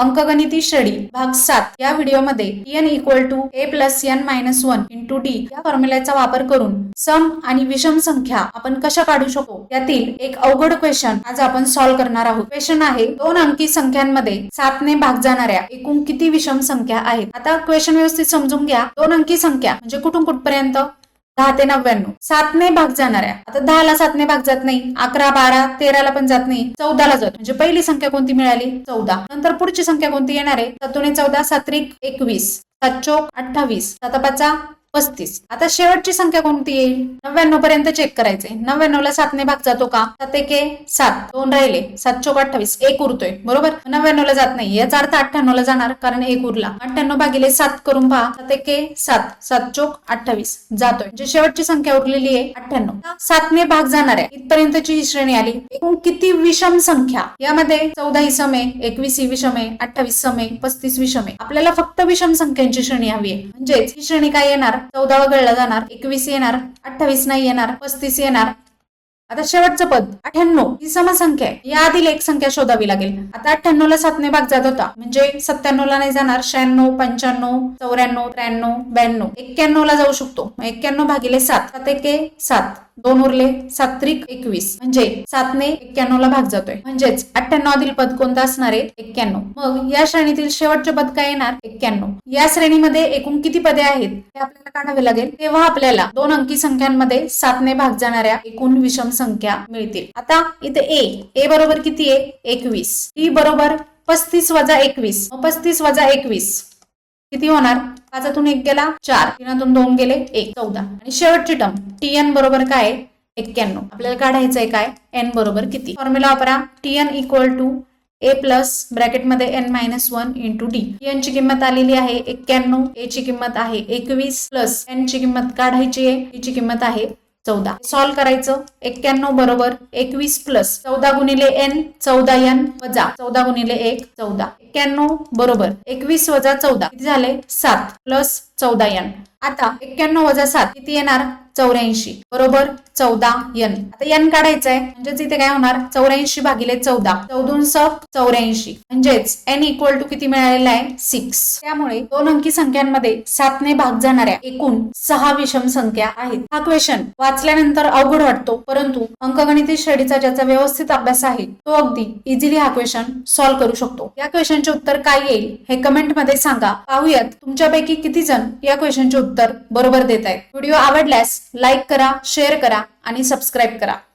अंकगणिती श्रेणी भाग 7 या व्हिडिओमध्ये n = a + n - 1 × d या फॉर्म्युल्याचा वापर करून सम आणि विषम संख्या आपण कशा काढू शकतो यातील एक अवघड क्वेश्चन आज आपण सॉल्व्ह करणार आहोत। क्वेश्चन आहे 2 अंकी संख्यांमध्ये 7 ने भाग जाणाऱ्या एकूण किती विषम संख्या आहेत। आता क्वेश्चन व्यवस्थित समजून घ्या। 2 अंकी संख्या म्हणजे कुठून कुठपर्यंत 10 ते 99 7 ने भाग जाणाऱ्या। आता 10 ला 7 ने भाग जात नाही, 11, 12, 13 ला पण जात नाही, 14 ला जात। म्हणजे पहिली संख्या कोणती मिळाली 14। नंतर पुढची संख्या कोणती येणार आहे 7 × 14 7 × 21 7 × 28 7 × 5 35। आता शेवटची संख्या कोणती येईल 99 पर्यंत चेक करायचे। 99 ला 7 ने भाग जातो का 7 × 7 2 राहिले 7 × 28 1 उरतोय बरोबर। 99 ला जात नाही याचा अर्थ 98 ला जाणार कारण 1 उरला। 98 भागिले 7 करून पहा 7 × 7 7 × 28 जातोय म्हणजे शेवटची संख्या उरलेली आहे 98। 7 ने भाग जाणाऱ्या इथपर्यंतची ही श्रेणी आली। एकूण किती विषम संख्या यामध्ये 14 ही सम आहे, 21 ही विषम आहे, 28 सम आहे, 35 विषम आहे। आपल्याला फक्त विषम संख्यांची श्रेणी हवी आहे म्हणजेच ही श्रेणी काय येणार 14 वगळला जाणार, 21 येणार, 28 नाही येणार, 35 येणार। आता शेवटचं पद 98 ही समसंख्या आहे, या आधील एक संख्या शोधावी लागेल। आता 98 ला 7 ने भाग जात होता म्हणजे 97 ला नाही जाणार, 96 95 94 93 92 91 ला जाऊ शकतो। 91 भागिले 7 7 × 7 2 उरले 7 × 21 म्हणजे 7 ने 91 ला भाग जातोय म्हणजेच 98 आधील पद कोणतं असणार आहे 91। मग या श्रेणीतील शेवटचे पद काय येणार 91। या श्रेणीमध्ये एकूण किती पदे आहेत हे आपल्याला काढावे लागेल, तेव्हा आपल्याला 2 अंकी संख्यांमध्ये 7 ने भाग जाणाऱ्या एकूण विषम संख्या मिळतील। आता इथे a बरोबर किती आहे 21, d बरोबर 35 - 21 मग 35 - 21 किती होणार 5तून 1 गेला 4 3तून 2 गेले 1 14 आणि शेवटची टर्म tn बरोबर काय 91। आपल्याला काढायचंय काय n बरोबर किती। फॉर्म्युला वापरा tn = a + ब्रॅकेटमध्ये n - 1 × d। n ची किंमत आलेली आहे 91, a ची किंमत आहे 21 प्लस n ची किंमत काढायची आहे, d ची किंमत आहे 14। सॉल्व्ह करायचं 91 बरोबर 21 प्लस 14 गुणिले n 14n वजा 14 गुणिले 1 14। 91 बरोबर 21 - 14 किती झाले 7 प्लस 14n। आता 91 - 7 किती येणार 84 बरोबर 14n। आता n काढायचंय म्हणजेच इथे काय होणार 84 भागिले 14 14 84 म्हणजेच n = किती मिळालेला आहे 6। त्यामुळे 2 अंकी संख्यांमध्ये 7 ने भाग जाणाऱ्या एकूण 6 विषम संख्या आहेत। हा क्वेश्चन वाचल्यानंतर अवघड वाटतो परंतु अंकगणिती श्रेणीचा ज्याचा व्यवस्थित अभ्यास आहे तो अगदी इझिली हा क्वेश्चन सॉल्व्ह करू शकतो। या क्वेश्चनचे उत्तर काय येईल हे कमेंट मध्ये सांगा। पाहूयात तुमच्यापैकी किती जण या क्वेश्चनचे उत्तर बरोबर देत आहेत। व्हिडिओ आवडल्यास लाईक करा, शेअर करा आणि सबस्क्राईब करा।